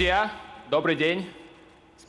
Друзья, добрый день.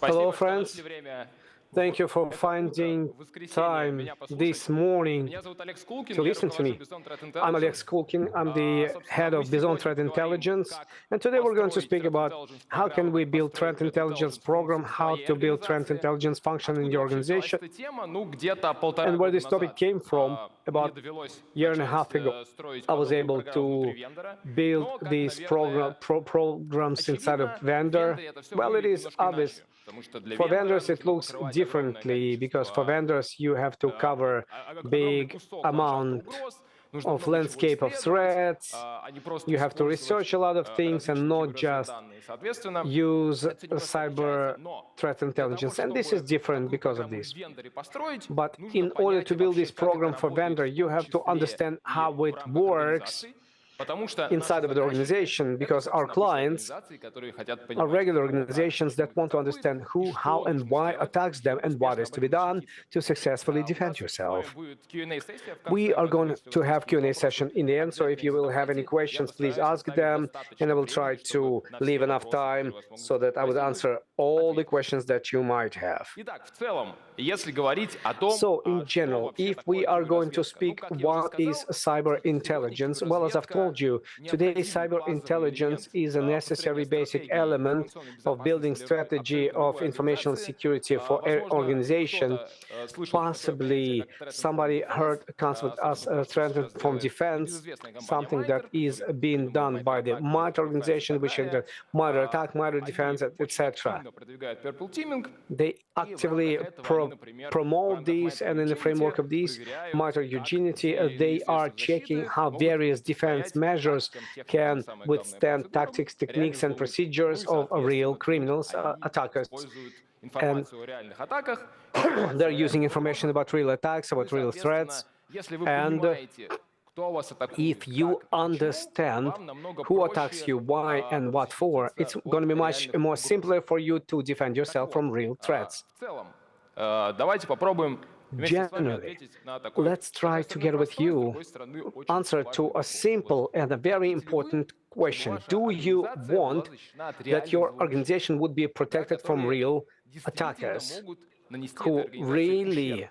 Hello, Спасибо, что friends. нашли время. Thank you for finding time this morning Меня зовут Олег Скулкин, to я listen to руковожу me. BI.ZONE Threat I'm Oleg Intelligence. Skulkin. I'm the Собственно, head мы of BI.ZONE сегодня Threat поговорим, Intelligence. как And today we're going to построить speak Threat about Intelligence how can программу, we как build построить threat Threat intelligence Intelligence program, функцию в how своей to build threat организации. intelligence function in Откуда your вообще взялась organization, эта тема? Ну, где-то полтора and where года this topic назад came from. мне About довелось a year and a начать half ago, строить I was подобную able программу внутри to вендора. build Но, как, these наверное, programs inside of очевидно, в vendor. вендоре это все Well, it выглядит is немножко obvious. иначе, потому что для For вендора vendors, it нужно looks покрывать огромное differently because for количество, vendors, you have to cover огромный big кусок ландшафта amount угроз, нужно of много чего landscape of исследовать, threats. а не просто You have to использовать research a lot of things and различные типы not just разведданные. Соответственно, use это всё немножко отличается. cyber Но threat для того, intelligence. And this is чтобы different такую because of программу в this. вендоре построить, But нужно in order понять to build вообще, this как это program for работает, vendor, в you том have to числе understand и how в it рамках works организации. Потому что наши inside of the заказчики — organization, это, because our собственно, обычные clients организации, которые хотят are понимать, regular кто, как organizations that будет want to атакует understand и who, how, что and нужно why сделать, attacks them чтобы and what успешно is об to be этом done защититься. to successfully У defend нас с вами yourself. будет Q&A сессия в We конце. are Поэтому, going если у to вас есть have какие-то Q&A вопросы, session in the end, so if обязательно их you will have any задавайте. Я questions, please постараюсь ask оставить them, and I достаточно will try времени, чтобы to на leave все enough вопросы, которые time у вас могут so that I would возникнуть, answer all the ответить. questions that you might have. Итак, в целом, если говорить о том, So, in что general, вообще if такое we are going to киберразведка, ну, speak как я уже what is сказал, cyber сегодня intelligence, well, as I've киберразведка told you, today необходимый cyber базовый intelligence элемент is a necessary построения basic стратегии element информационной of безопасности building для strategy абсолютно of любой information организации. security for Возможно, organization. кто-то слышал про такое понятие, Possibly как Threat Informed somebody Defense. heard a concept as Собственно, то, a что threat сейчас from делает defense, небезызвестная компания something that MITRE, is который being придумал done by MITRE the ATT&CK, MITRE MITRE Defense и organization, так which is далее. the MITRE attack, MITRE Они defense, очень etc. активно продвигают Purple Teaming, They и в рамках actively этого они, например, в promote рамках this, MITRE and in the Utility framework of this проверяют, MITRE как Unity, те или иные they are средства checking защиты how могут various defense противостоять measures тактикам, техникам, can самое главное, withstand процедурам tactics, реальных techniques, and злоумышленников. Ну procedures и, of real соответственно, тут criminals, они attackers. используют And информацию о реальных атаках, they're информацию о using реальных information угрозах. about real attacks, Ну и, about real threats. соответственно, если вы And понимаете, кто вас атакует, if you как и почему, understand вам намного who attacks проще you, why, and what for, защититься it's от going to be much реальных more угроз. simpler for you to defend Так yourself вот, from real threats. в целом, давайте попробуем вместе с вами Generally, ответить на такой, let's с одной try стороны, together with простой, с you другой стороны, очень answer важный to a вопрос. simple Вот and a very хотите ли вы, important чтобы question. ваша Do you организация была want защищена от that реальных your злоумышленников, organization would be да, protected from которые real действительно attackers могут нанести этой who организации ущерб? really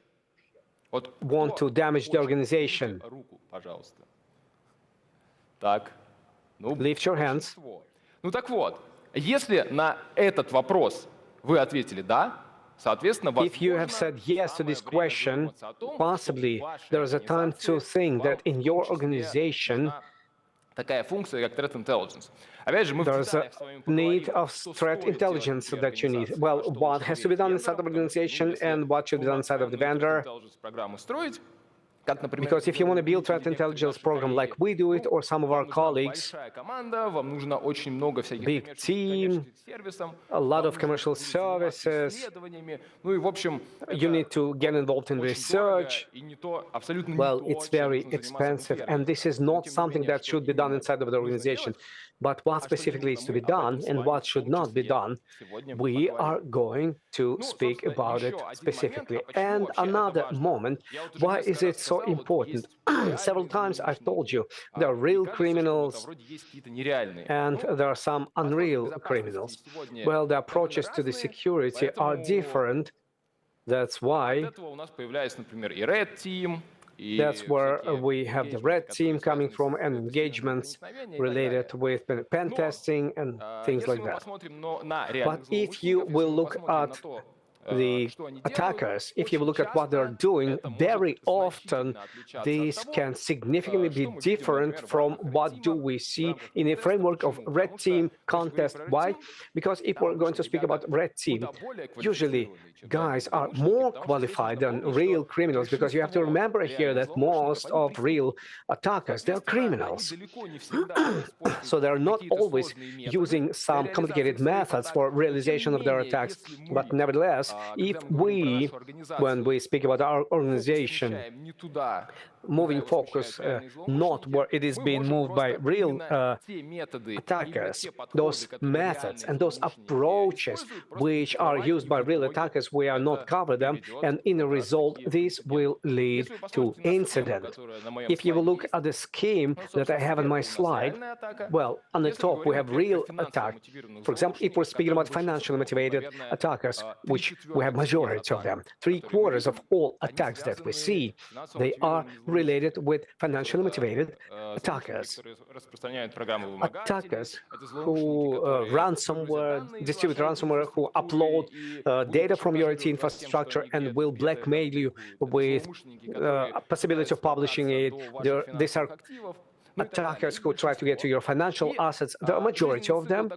Вот want кто to damage the хочет, organization? поднимите руку, пожалуйста. Так, ну, Lift your hands. большинство. Ну так вот, если на этот вопрос вы ответили «да», соответственно, If you have возможно, said yes to самое this время question, задуматься о том, что possibly в вашей there is a time to организации think вам that in в your том числе organization нужна такая функция, как Threat Intelligence. Опять же, мы в there's a деталях с вами need поговорим, of что threat стоит делать intelligence внутри that you need. организации, Well, а что what лучше has to be доверить done inside вендорам, of the потому что, ну, organization если and what should be done inside of the полноценную Threat vendor. Intelligence программу строить, как, например, Because if you want to build threat некоторые intelligence наши program like we do it, коллеги, or some of our вам нужна colleagues, большая команда, вам нужно очень много всяких big коммерческих team, сервисов, a lot вам of нужно commercial будет заниматься services, исследованиями, ну и в общем, you need это to get involved in очень дорого research. и не то, абсолютно не Well, то, it's чем very нужно заниматься внутри expensive, and this организации. is Но not тем не something менее, that что should be done именно inside of the нужно organization. делать, But what а что не specifically нужно, is to мы be об этом done с and вами what в should том not be числе done, сегодня we are поговорим. going to Ну, speak собственно, about it еще один момент, а specifically. почему And вообще это another важно? moment, Я вот уже why несколько is раз it so сказал, вот important? есть Several реальные times I've told злоумышленники. you there are И real кажется, что вот criminals вроде есть какие-то нереальные. and Ну, there are some подходы к unreal безопасности criminals. сегодня Well, the довольно approaches to the разные, security are поэтому different. That's от why. этого у нас появляется, например, и Red Team, That's и where всякие we have the engagements, red которые team coming связаны from, с and достижением engagements проникновения и так related далее. with pen Но testing and things если like мы that. посмотрим на But реальных if you злоумышленников, если will мы look посмотрим на at то, the что они делают, attackers, if you очень will look at what they're часто doing, это very может often значительно отличаться от this того, can significantly be что мы видим, different например, в from рамках Red what do Team, we в see рамках in a теста. framework of Почему? red Потому что, team если говорить contest. про Red Why? Team, Because if там we're going обычно to speak ребята about red team, куда более usually квалифицированные, чем guys реальные are злоумышленники, more потому что здесь qualified нужно than помнить, real что criminals, because you have to большинство remember here реальных that most злоумышленников, они of real преступники. attackers, they're Соответственно, они criminals. далеко не всегда используют So they're not какие-то always сложные методы using для some реализации complicated своих methods атак. for Но тем realization не of their менее, attacks. если But мы nevertheless, hackers. If we, when we speak about our organization, moving focus not where it is being moved by real attackers, those methods and those approaches which are used by real attackers, we are not cover them, and in a result, this will lead to incident. If you will look at the scheme that I have on my slide, well, on the top we have real attack. For example, if we're speaking about financially motivated attackers, which we have majority of them, 3/4 of all attacks that we see, they are related with financially motivated attackers. Attackers who distribute ransomware, who upload data from your IT infrastructure and will blackmail you with possibility of publishing it. These are attackers who try to get to your financial assets, the majority of them,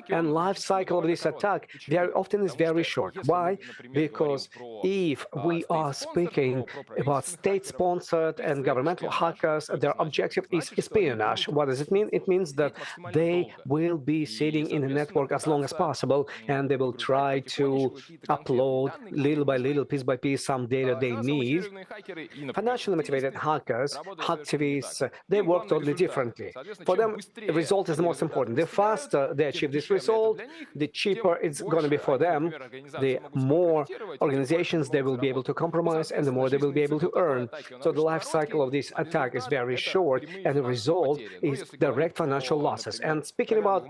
and life cycle of this attack very often is very short. Why? Because if we are speaking about state-sponsored and governmental hackers, their objective is espionage. What does it mean? It means that they will be sitting in the network as long as possible, and they will try to upload little by little, piece by piece, some data they need. Financially motivated hackers, hacktivists, they work totally differently. For them, the result is the most important. The faster they achieve this result, the cheaper it's going to be for them, the more organizations they will be able to compromise, and the more they will be able to earn. So the life cycle of this attack is very short, and the result is direct financial losses. And speaking about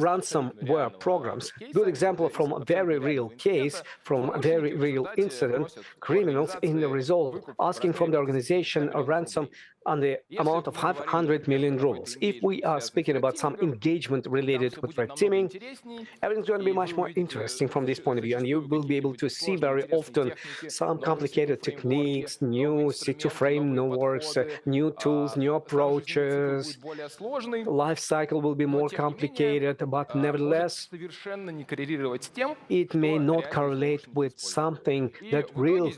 ransomware programs, good example from a very real case, from a very real incident, criminals in the result asking from the organization a ransom on the amount of 500 million rubles. If we are speaking about some engagement related with red teaming, everything's going to be much more interesting from this point of view, and you will be able to see very often some complicated techniques, new C2 frameworks, new tools, new approaches. Life cycle will be more complicated, but nevertheless, it may not correlate with something that real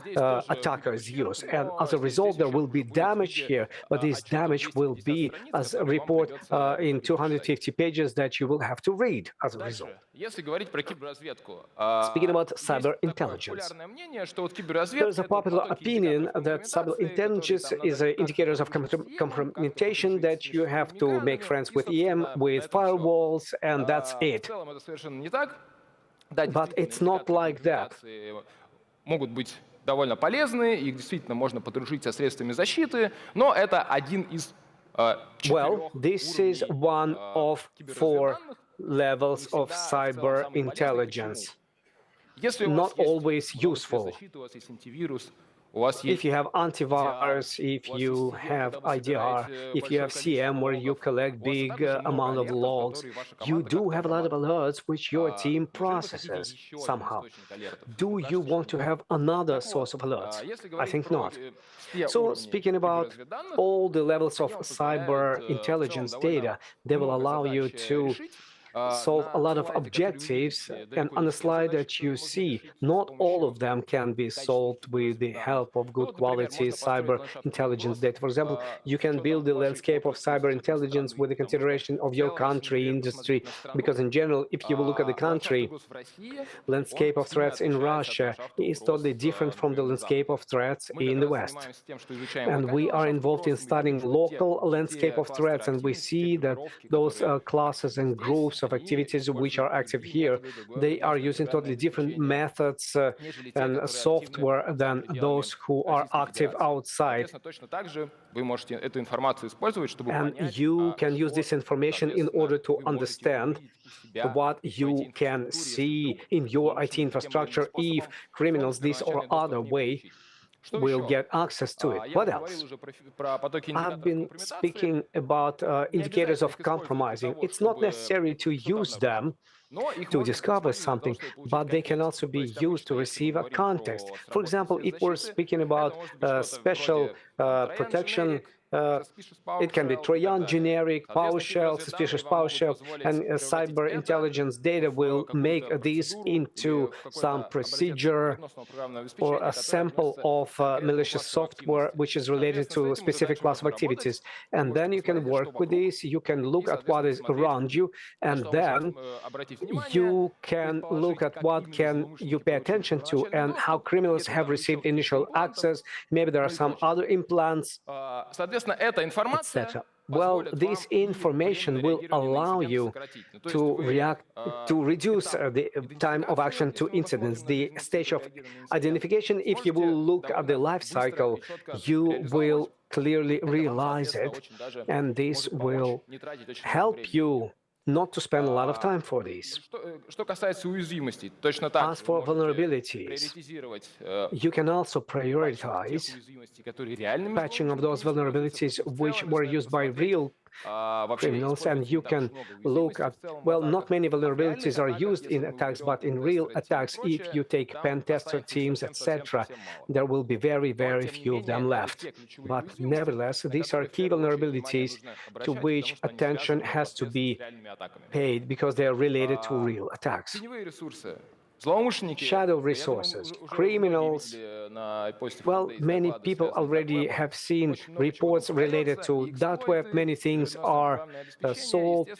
attackers use. And as a result, there will be damage here, but this damage will be as a report in 250 pages that you will have to read as a result. Speaking about cyber intelligence, there's a popular opinion that cyber intelligence is an indicator of compromission, that you have to make friends with EM, with firewalls, and that's it. But it's not like that. Довольно полезны, их действительно можно подружить со средствами защиты, но это один из Well, this is one of 4 levels of cyber intelligence. Not always useful. If you have antivirus, if you have IDR, if you have CM where you collect big amount of logs, you do have a lot of alerts which your team processes somehow. Do you want to have another source of alerts? I think not. So speaking about all the levels of cyber intelligence data, they will allow you to solve a lot of objectives, and on the slide that you see, not all of them can be solved with the help of good quality cyber intelligence data. For example, you can build the landscape of cyber intelligence with the consideration of your country, industry, because in general, if you will look at the country, landscape of threats in Russia is totally different from the landscape of threats in the West. And we are involved in studying local landscape of threats, and we see that those classes and groups of activities which are active here, they are using totally different methods and software than those who are active outside. And you can use this information in order to understand what you can see in your IT infrastructure if criminals this or other way will get access to it. What else? I've been speaking about indicators of compromising. It's not necessary to use them to discover something, but they can also be used to receive a context. For example, if we're speaking about special protection It can be Trojan, generic, PowerShell, suspicious PowerShell, and cyber intelligence data will make these into some procedure or a sample of malicious software which is related to a specific class of activities. And then you can work with these, you can look at what is around you, and then you can look at what can you pay attention to and how criminals have received initial access. Maybe there are some other implants, etc. Well, this information will allow you to react, to reduce the time of action to incidents. The stage of identification, if you will look at the life cycle, you will clearly realize it, and this will help you not to spend a lot of time for these. As for vulnerabilities, you can also prioritize patching of those vulnerabilities which were used by real criminals, and you can look at, well, not many vulnerabilities are used in attacks, but in real attacks, if you take pen tester teams, etc., there will be very, very few of them left. But nevertheless, these are key vulnerabilities to which attention has to be paid because they are related to real attacks. Shadow resources, criminals. Well, many people already have seen reports related to that web. Many things are sold,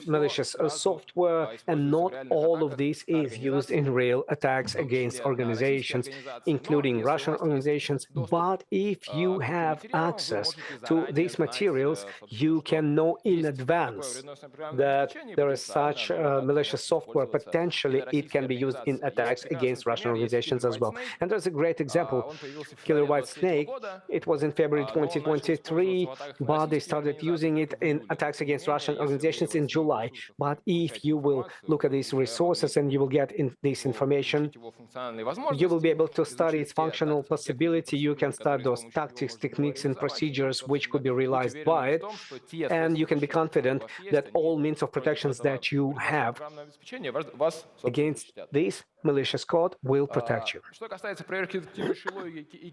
malicious software, and not all of this is used in real attacks against organizations, including Russian organizations. But if you have access to these materials, you can know in advance that there is such malicious software. Potentially, it can be used in attacks against Russian organizations as well. And there's a great example, Killer White Snake. It was in February 2023, but they started using it in attacks against Russian organizations in July. But if you will look at these resources and you will get this information, you will be able to study its functional possibility. You can study those tactics, techniques, and procedures which could be realized by it, and you can be confident that all means of protections that you have against this malicious code will protect you.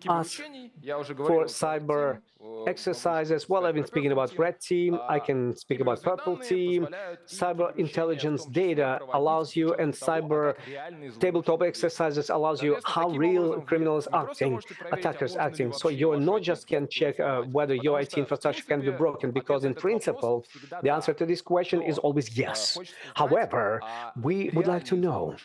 As for cyber exercises, well, I've been speaking about Red Team, I can speak about Purple Team. Cyber intelligence data allows you, and cyber tabletop exercises allows you how real criminals acting, attackers acting. So you not just can check whether your IT infrastructure can be broken, because in principle, the answer to this question is always yes. However, we would like to know,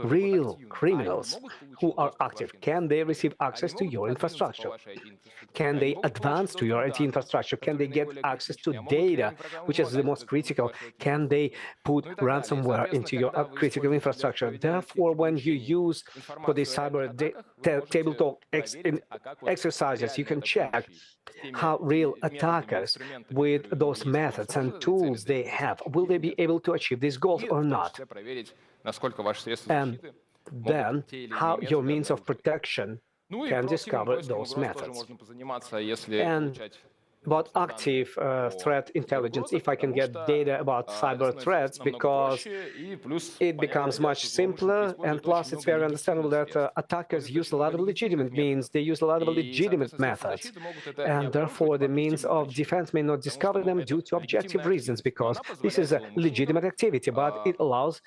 real criminals who are active, can they receive access to your infrastructure? Can they advance to your IT infrastructure? Can they get access to data, which is the most critical? Can they put ransomware into your critical infrastructure? Therefore, when you use for these cyber tabletop exercises, you can check how real attackers, with those methods and tools they have, will they be able to achieve these goals or not? And then how your means of protection can discover those methods. And about active threat intelligence, if I can get data about cyber threats, because it becomes much simpler, and plus it's very understandable that attackers use a lot of legitimate means, they use a lot of legitimate methods, and therefore the means of defense may not discover them due to objective reasons, because this is a legitimate activity, but it allows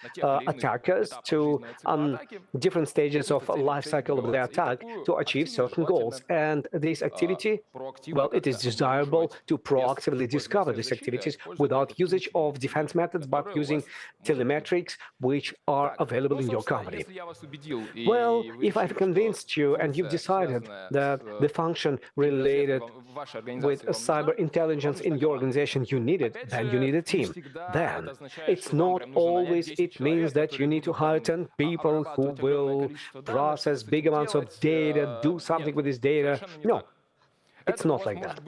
attackers to, on different stages of life cycle of the attack, to achieve certain goals. And this activity, well, it is desirable to proactively discover these activities without usage of defense methods, but using telemetrics which are available in your company. Well, if I've convinced you and you've decided that the function related with cyber intelligence in your organization, you need it, then you need a team. Then it's not always it means that you need to hire 10 people who will process big amounts of data, do something with this data. No. It's not like that.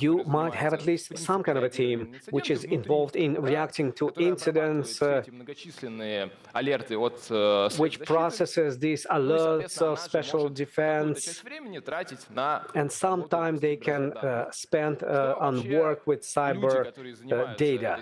You might have at least some kind of a team which is involved in reacting to incidents, which processes these alerts of special defense, and sometimes they can spend on work with cyber data.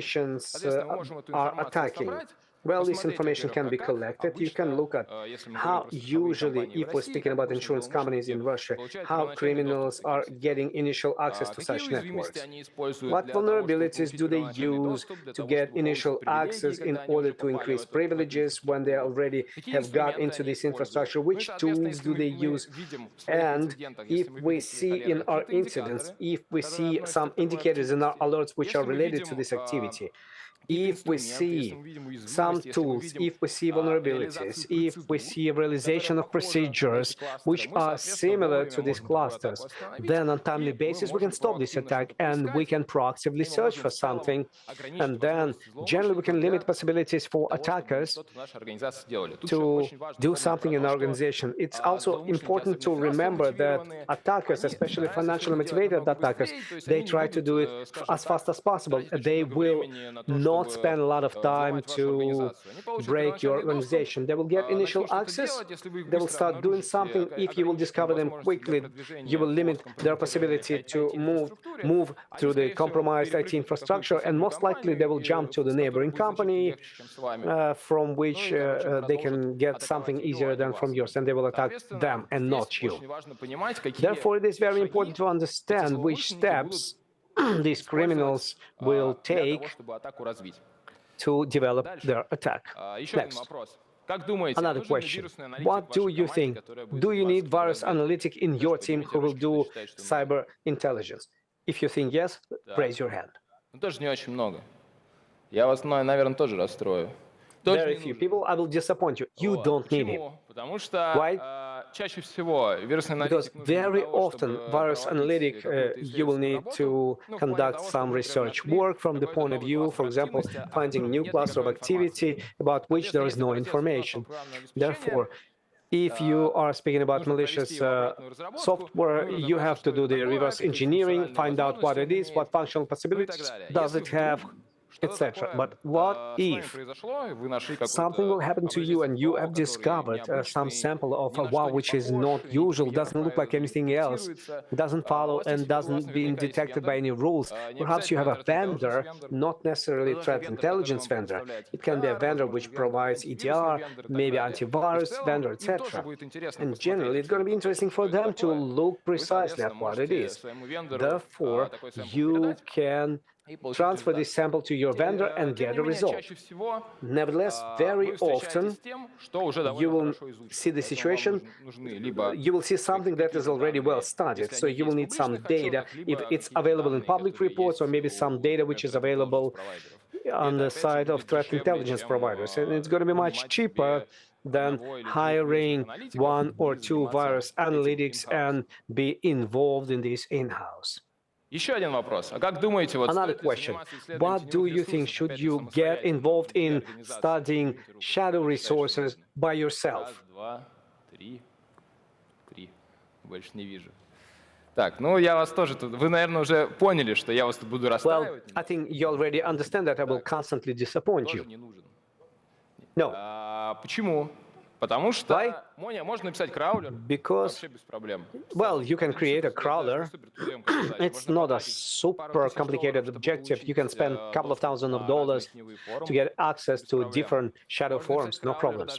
organizations Соответственно, мы можем эту are информацию attacking. собрать, Well, this information can be collected. You can look at how usually, if we're speaking about insurance companies in Russia, how criminals are getting initial access to such networks. What vulnerabilities do they use to get initial access in order to increase privileges when they already have got into this infrastructure? Which tools do they use? And if we see in our incidents, if we see some indicators in our alerts which are related to this activity, if we see some tools, if we see vulnerabilities, if we see realization of procedures which are similar to these clusters, then on timely basis we can stop this attack and we can proactively search for something. And then generally we can limit possibilities for attackers to do something in our organization. It's also important to remember that attackers, especially financially motivated attackers, they try to do it as fast as possible. They will not spend a lot of time to break your organization. They will get initial access. They will start doing something. If you will discover them quickly, you will limit their possibility to move through the compromised IT infrastructure, and most likely they will jump to the neighboring company from which they can get something easier than from yours, and they will attack them and not you. Therefore, it is very important to understand which steps these criminals will take to develop their attack. Next. Another question. What do you think? Do you need virus analytic in your team who will do cyber intelligence? If you think yes, raise your hand. Тоже не очень много. Я вас, наверное, тоже расстрою. Very few people, I will disappoint you. You don't need him. Why? Because very often virus analytic, you will need to conduct some research work from the point of view, for example, finding new cluster of activity about which there is no information. Therefore, if you are speaking about malicious software, you have to do the reverse engineering, find out what it is, what functional possibilities does it have, etc. But what if something will happen to you and you have discovered some sample of a WoW which is not usual, doesn't look like anything else, doesn't follow and doesn't be detected by any rules? Perhaps you have a vendor, not necessarily threat intelligence vendor. It can be a vendor which provides EDR, maybe antivirus vendor, etc. And generally, it's going to be interesting for them to look precisely at what it is. Therefore, you can transfer this sample to your vendor and get a result. Nevertheless, very often you will see the situation, you will see something that is already well studied. So you will need some data, if it's available in public reports, or maybe some data which is available on the side of threat intelligence providers. And it's going to be much cheaper than hiring one or two virus analytics and be involved in this in-house. Another question. What do you think? Should you get involved in studying shadow resources by yourself? Так, ну я вас тоже тут... Вы, наверное, уже поняли, что я вас тут буду расстраивать. Well, I think you already understand that I will constantly disappoint you. No. Почему? Потому что можно написать краулер вообще без проблем. Well, you can create a crawler. It's not a super complicated objective. You can spend a couple of $1,000s to get access to different shadow forms, no problems.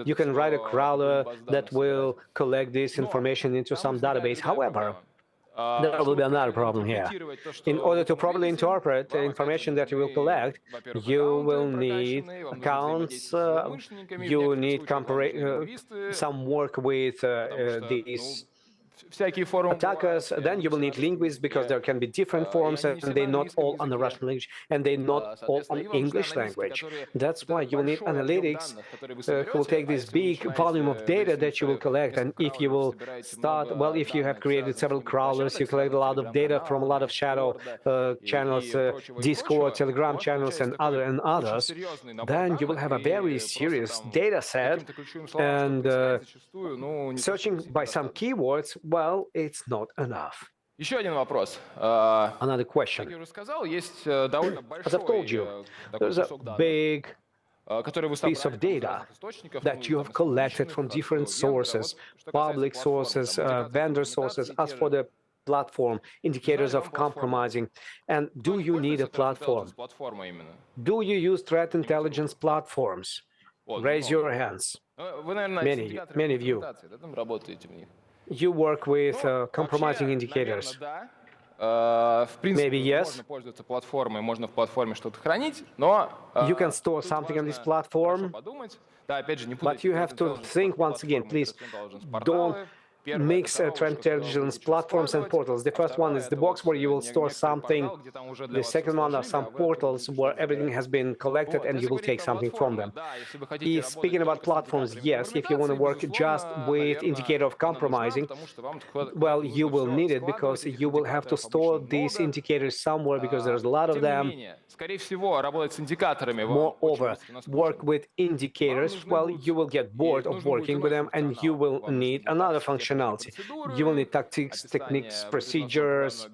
You can write a crawler that will collect this information into some database. However, there will be another problem here. In order to properly interpret the information that you will collect, you will need accounts, you need some work with these attackers, then you will need linguists because there can be different forms and they're not all on the Russian language and they're not all on English language. That's why you will need analytics who will take this big volume of data that you will collect. And if you will start, well, if you have created several crawlers, you collect a lot of data from a lot of shadow channels, Discord, Telegram channels, and others, then you will have a very serious data set. And searching by some keywords, well, it's not enough. Еще один вопрос. Another question. As I've told you, there's a big piece of data that you have collected from different sources, public sources, vendor sources. As for the platform, indicators of compromising. And do you need a platform? Do you use threat intelligence platforms? Raise your hands. Many of you. You work with compromising indicators. Maybe yes. You can store something on this platform, but you have to think once again, please don't mix threat intelligence platforms and portals. The first one is the box where you will store something. The second one are some portals where everything has been collected and you will take something from them. Speaking about platforms, yes, if you want to work just with indicator of compromising, well, you will need it because you will have to store these indicators somewhere because there's a lot of them. Moreover, work with indicators, well, you will get bored of working with them and you will need another functionality. You will need tactics, techniques, procedures,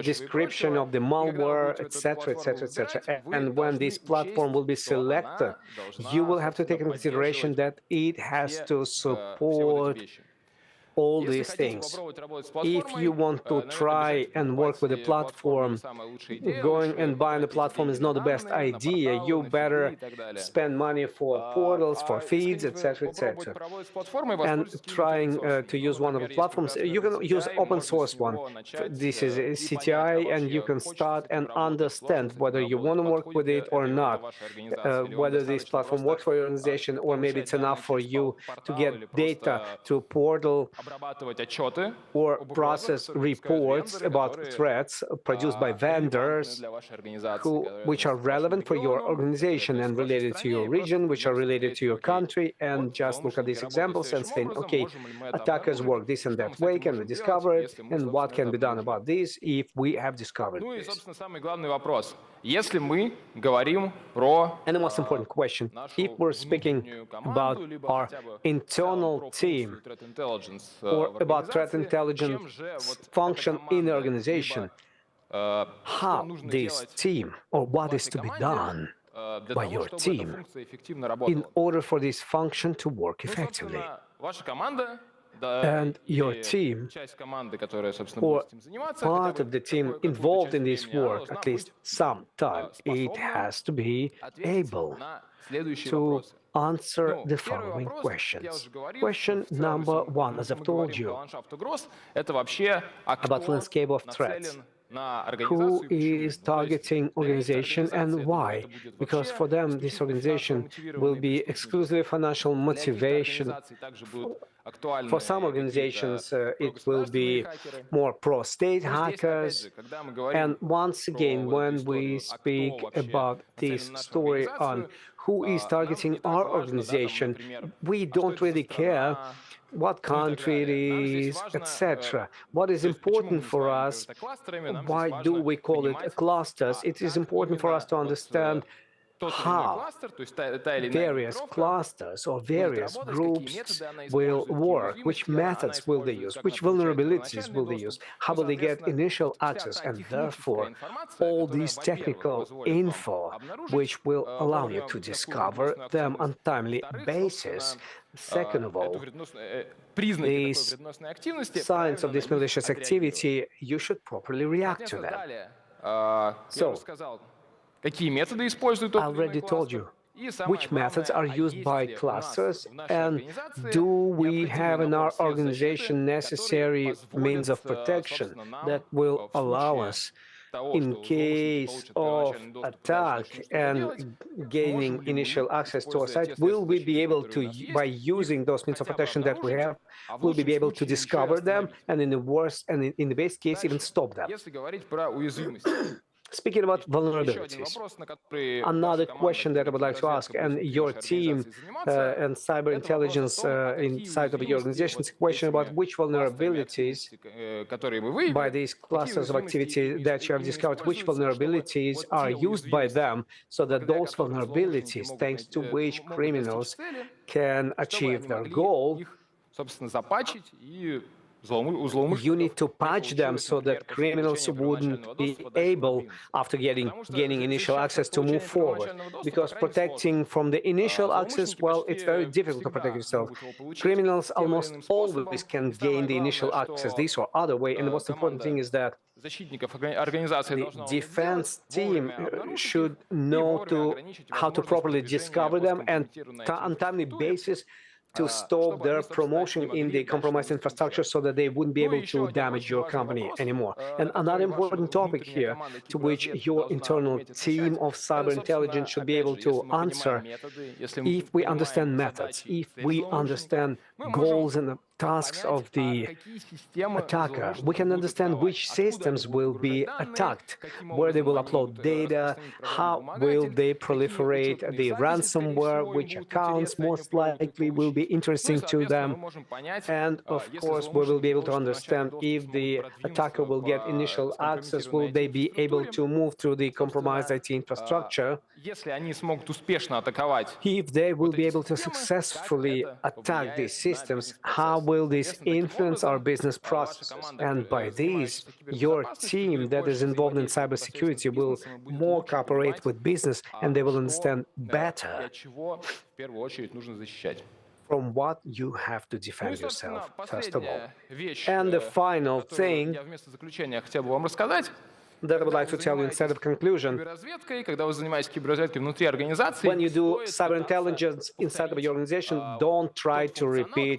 description of the malware, etc., etc., etc. And when this platform will be selected, you will have to take into consideration that it has to support all these things. If you want to try and work with a platform, going and buying a platform is not the best idea. You better spend money for portals, for feeds, etc., etc. And trying to use one of the platforms, you can use open source one. This is a CTI, and you can start and understand whether you want to work with it or not, whether this platform works for your organization, or maybe it's enough for you to get data to a portal or process reports about threats produced by vendors which are relevant for your organization and related to your region, which are related to your country, and just look at these examples and say, okay, attackers work this and that way, can we discover it, and what can be done about this if we have discovered this? And the most important question, if we're speaking about our internal team or about threat intelligence function in the organization, how this team or what is to be done by your team in order for this function to work effectively. And your team, or part of the team involved in this work, at least sometimes, it has to be able to answer the following questions. Question number one, as I've told you, about landscape of threats. Who is targeting organization and why? Because for them, this organization will be exclusively financial motivation. For some organizations, it will be more pro-state hackers. And once again, when we speak about this story on who is targeting our organization, we don't really care what country it is, etc. What is important for us, why do we call it clusters? It is important for us to understand how various clusters or various groups will work, which methods will they use, which vulnerabilities will they use, how will they get initial access, and therefore all these technical info which will allow you to discover them on timely basis. Second of all, these signs of this malicious activity, you should properly react to them. So, I already told you which methods are used by clusters, and do we have in our organization necessary means of protection that will allow us, in case of attack and gaining initial access to our site, will we be able to, by using those means of protection that we have, will we be able to discover them, and in the worst and in the best case, even stop them? Speaking about vulnerabilities, another question that I would like to ask, and your team and cyber intelligence inside of your organization, is a question about which vulnerabilities, by these clusters of activity that you have discovered, which vulnerabilities are used by them, so that those vulnerabilities, thanks to which criminals can achieve their goal, You need to patch them so that criminals wouldn't be able, after gaining initial access, to move forward. Because protecting from the initial access, well, it's very difficult to protect yourself. Criminals almost always can gain the initial access this or other way, and the most important thing is that the defense team should know how to properly discover them and on timely basis to stop their promotion in the compromised infrastructure so that they wouldn't be able to damage your company anymore. And another important topic here to which your internal team of cyber intelligence should be able to answer, if we understand methods, if we understand goals and the tasks of the attacker, we can understand which systems will be attacked, where they will upload data, how will they proliferate the ransomware, which accounts most likely will be interesting to them. And of course, we will be able to understand if the attacker will get initial access, will they be able to move through the compromised IT infrastructure. If they will be able to successfully attack these systems, how will this influence our business processes? And by this, your team that is involved in cybersecurity will more cooperate with business and they will understand better from what you have to defend yourself, first of all. And the final thing that I would like to tell you instead of conclusion, when you do cyber intelligence inside of your organization, don't try to repeat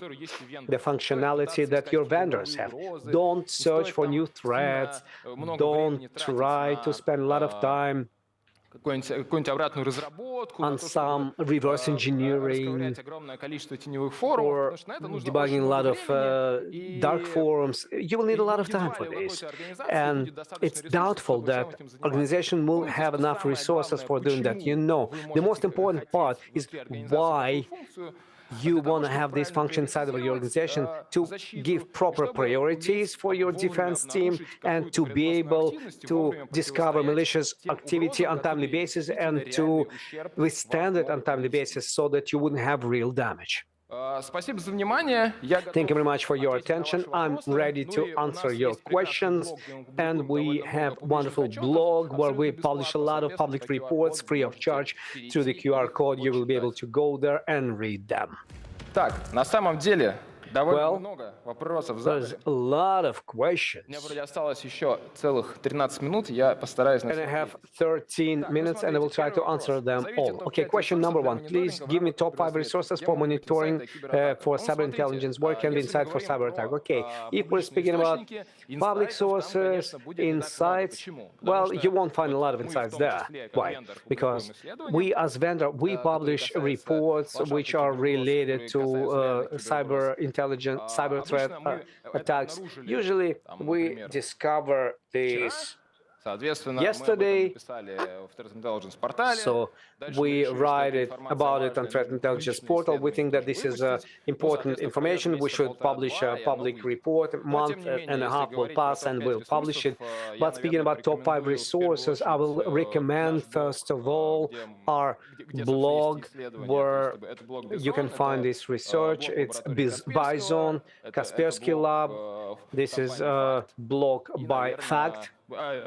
the functionality that your vendors have. Don't search for new threats. Don't try to spend a lot of time on some reverse engineering or debugging a lot of dark forums. You will need a lot of time for this. And it's doubtful that organization will have enough resources for doing that. You know, the most important part is why you want to have this function inside of your organization to give proper priorities for your defense team and to be able to discover malicious activity on timely basis and to withstand it on timely basis so that you wouldn't have real damage. Thank you very much for your attention. I'm ready to answer your questions. And we have a wonderful blog where we publish a lot of public reports free of charge through the QR code. You will be able to go there and read them. Well, there's a lot of questions. And I have 13 minutes and I will try to answer them all. Okay, question number one. Please give me top 5 resources for monitoring for cyber intelligence. Where can be inside for cyber attack? Okay, if we're speaking about public sources, insights, well, you won't find a lot of insights there. Why? Because we as vendor, we publish reports which are related to cyber intelligence, cyber threat attacks. Usually we discover this yesterday, so we write about it on Threat Intelligence Portal. We think that this is important information. We should publish a public report. A month and a half will pass and we'll publish it. But speaking about top 5 resources, I will recommend, first of all, our blog, where you can find this research. It's BI.ZONE, Kaspersky Lab. This is a blog by Fact.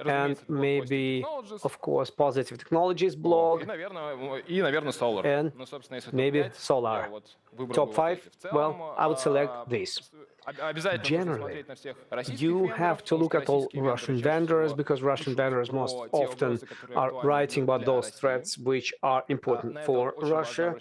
And maybe, of course, Positive Technologies blog, and maybe Solar. Top 5? Well, I would select this. Generally, you have to look at all Russian vendors, because Russian vendors most often are writing about those threats which are important for Russia.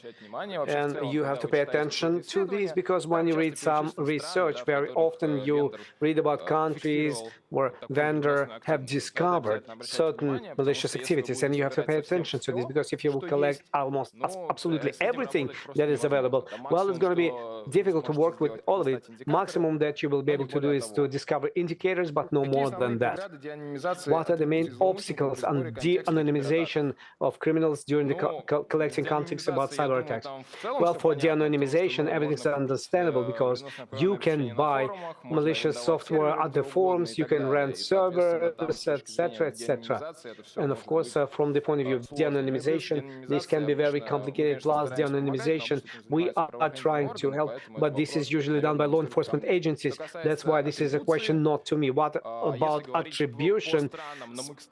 And you have to pay attention to these, because when you read some research, very often you read about countries where vendors have discovered certain malicious activities, and you have to pay attention to this, because if you will collect almost absolutely everything that is available, well, it's going to be difficult to work with all of it. Maximum that you will be able to do is to discover indicators, but no more than that. What are the main obstacles on de-anonymization of criminals during the collecting context about cyber attacks? Well, for de-anonymization, everything is understandable, because you can buy malicious software at the forums, you can rent servers, etc., etc. And of course, from the point of view of de-anonymization, this can be very complicated. Plus, de-anonymization, we are trying to help, but this is usually done by law enforcement different agencies. That's why this is a question not to me. What about attribution?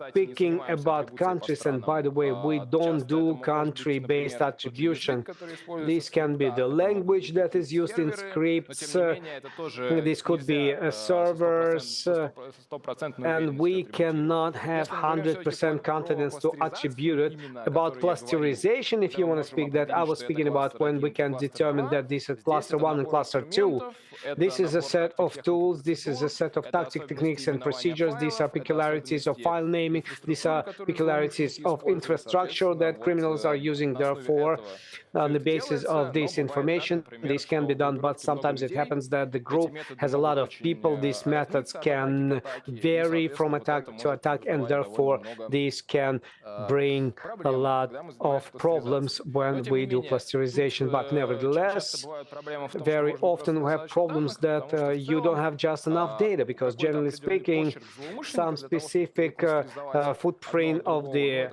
Speaking about countries, and by the way, we don't do country-based attribution. This can be the language that is used in scripts. This could be servers, and we cannot have 100% confidence to attribute it. About clusterization, if you want to speak that, I was speaking about when we can determine that this is cluster 1 and cluster 2. This is a set of tools, this is a set of tactic techniques and procedures, these are peculiarities of file naming, these are peculiarities of infrastructure that criminals are using. Therefore, on the basis of this information, this can be done, but sometimes it happens that the group has a lot of people. These methods can vary from attack to attack, and therefore these can bring a lot of problems when we do clusterization. But nevertheless, very often we have problems that you don't have just enough data, because generally speaking, some specific footprint of the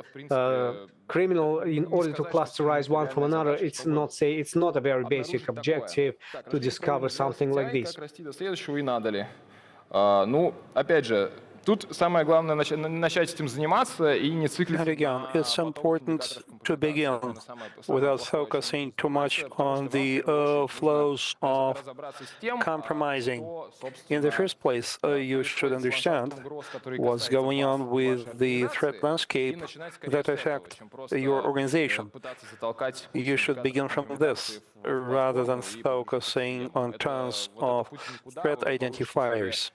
criminal, in order to clusterize one from another, it's not a very basic objective to discover something like this. Ну, опять же, тут самое главное начать этим заниматься и не циклиться. And again, it's important to begin without focusing too much on the flows of compromising. In the first place, you should understand what's going on with the threat landscape that affect your organization. You should begin from this rather than focusing on tons of threat identifiers.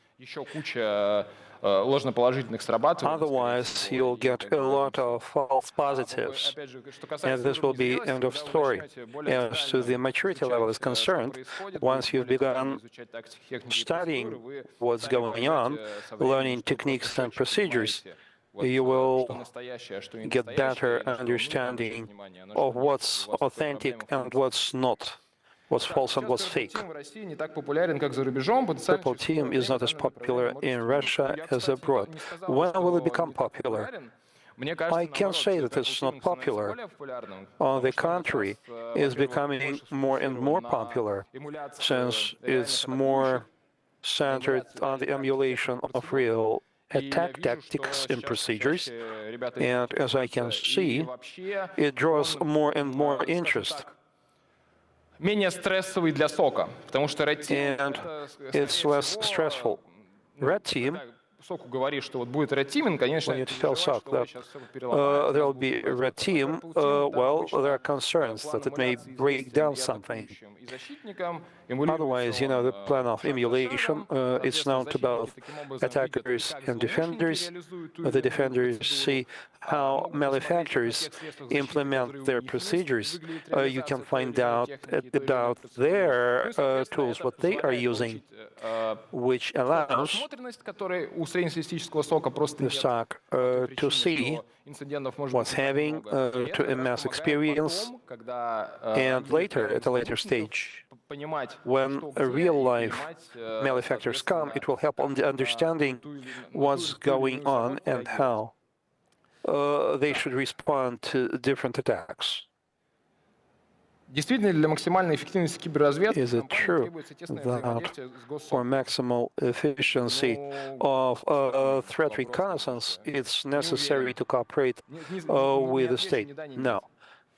Otherwise, you'll get a lot of false positives, and this will be end of story. As to the maturity level is concerned, once you've begun studying what's going on, learning techniques and procedures, you will get better understanding of what's authentic and what's not, what's false and what's fake. Purple Team is not as popular in Russia as abroad. When will it become popular? I can't say that it's not popular. On the contrary, it's becoming more and more popular, since it's more centered on the emulation of real attack tactics and procedures, and as I can see, it draws more and more interest. Менее стрессовый для сока, потому что Red Team And it's less stressful. Red Team, соку говоришь, что вот будет Red Team, конечно, when you tell SOC that there will be a Red Team, well, there are concerns that it may break down something. Otherwise, you know, the plan of emulation, it's known to both attackers and defenders. The defenders see how malefactors implement their procedures. You can find out about their tools, what they are using, which allows the SOC to see what's having to amass experience, and later, at a later stage, when real-life malefactors come, it will help on the understanding what's going on and how they should respond to different attacks. Is it true that for maximal efficiency of threat reconnaissance, it's necessary to cooperate with the state? No,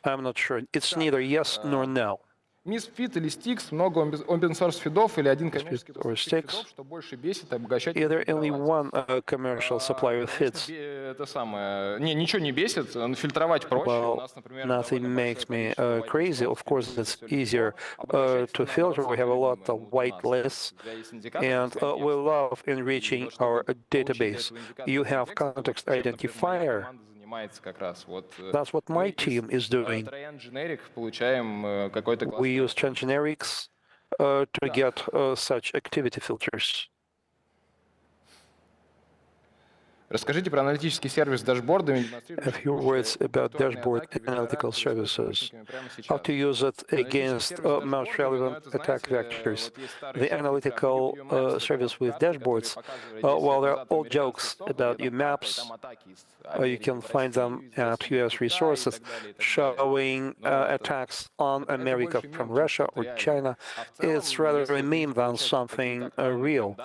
I'm not sure. It's neither yes nor no. Misfit или Stix, много open-source фидов или один коммерческий фидов, что больше бесит, обогащать. Either only one commercial supplier fits. Это самое, ничего не бесит, фильтровать проще. Well, nothing makes me crazy. Of course, it's easier to filter. We have a lot of white lists, and we love enriching our database. You have context identifier. That's what my team is doing. We use trend generics to get such activity filters. Расскажите про аналитический сервис с дашбордами. A few words about dashboard analytical services. How to use it against most relevant attack vectors. The analytical service with dashboards, well, they're all jokes about your maps. You can find them at US resources showing attacks on America from Russia or China. It's rather a meme than something real.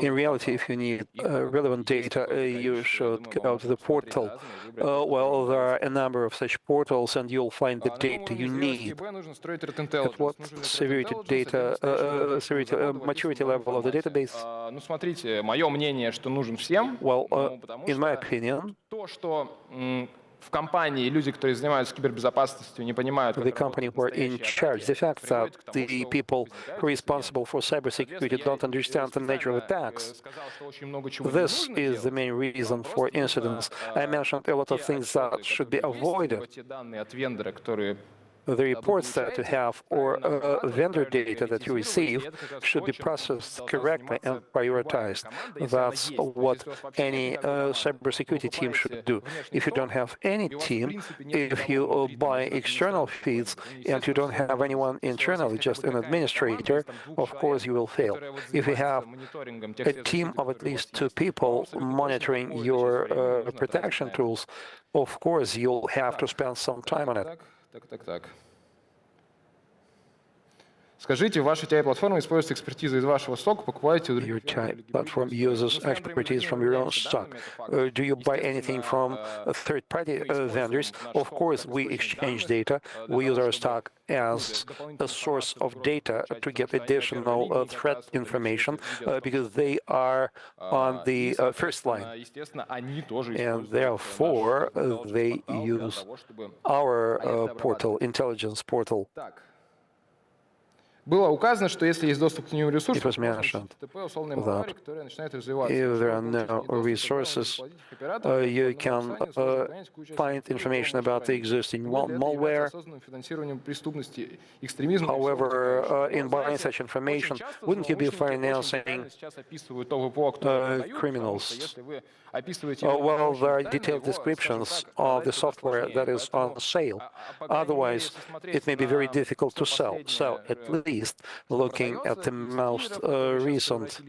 In reality, if you need relevant data, you should go to the portal. Well, there are a number of such portals, and you'll find the data you need. At what severity data, maturity level of the database? Well, in my opinion, в компании люди, которые занимаются кибербезопасностью, не понимают, the company who are in charge, the fact that the people who are responsible for cybersecurity don't understand the nature of attacks, this is the main reason for incidents. I mentioned a lot of things that should be avoided. The reports that you have or vendor data that you receive should be processed correctly and prioritized. That's what any cybersecurity team should do. If you don't have any team, if you buy external feeds and you don't have anyone internally, just an administrator, of course you will fail. If you have a team of at least 2 people monitoring your protection tools, of course you'll have to spend some time on it. Скажите, ваша TI-платформа используется экспертиза из вашего стока, покупаете... Your TI platform uses expertise from your own stock. Do you buy anything from third-party vendors? Of course, we exchange data. We use our stock as a source of data to get additional threat information because they are on the first line. And therefore, they use our portal, intelligence portal. Было указано, что если есть доступ к нему ресурсам, If there are no resources, you can find information about the existing malware. However, in buying such information, wouldn't you be financing criminals? Well, there are detailed descriptions of the software that is on sale. Otherwise, it may be very difficult to sell. So, at least looking at the most recent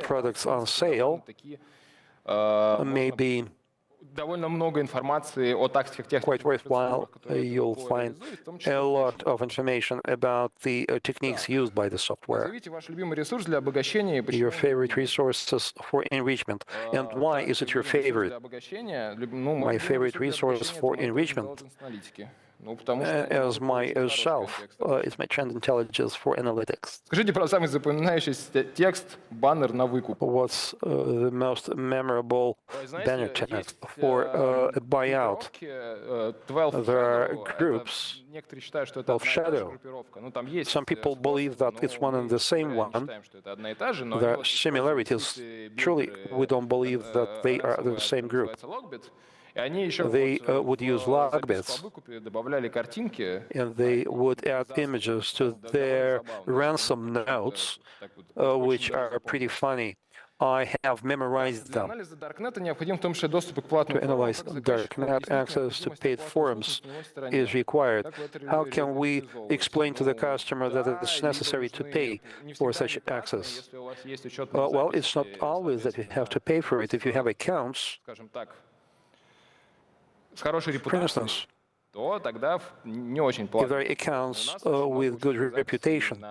products on sale may be quite worthwhile. You'll find a lot of information about the techniques used by the software. Your favorite resources for enrichment. And why is it your favorite? My favorite resource for enrichment as myself is my trend intelligence for analytics. Скажите про самый запоминающийся текст, баннер на выкуп. What's the most memorable banner text for a buyout? There are groups of shadow. Some people believe that it's one and the same one. There are similarities. Truly, we don't believe that they are the same group. They would use log bits, and they would add images to their ransom notes, which are pretty funny. I have memorized them. To analyze darknet, access to paid forums is required. How can we explain to the customer that it's necessary to pay for such access? Well, it's not always that you have to pay for it. If you have accounts, for instance, if there are accounts with good reputation,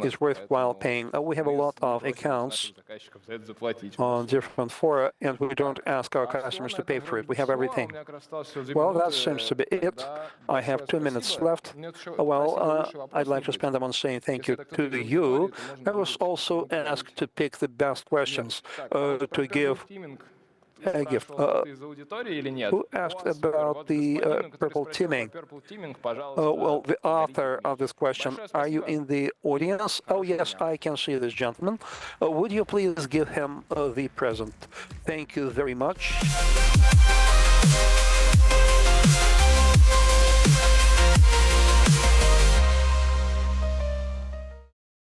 it's worthwhile paying. We have a lot of accounts on different fora, and we don't ask our customers to pay for it. We have everything. Well, that seems to be it. I have 2 minutes left. Well, I'd like to spend them on saying thank you to you. I was also asked to pick the best questions to give a gift. Who asked about the purple teaming? Well, the author of this question, are you in the audience? Oh, yes, I can see this gentleman. Would you please give him the present? Thank you very much.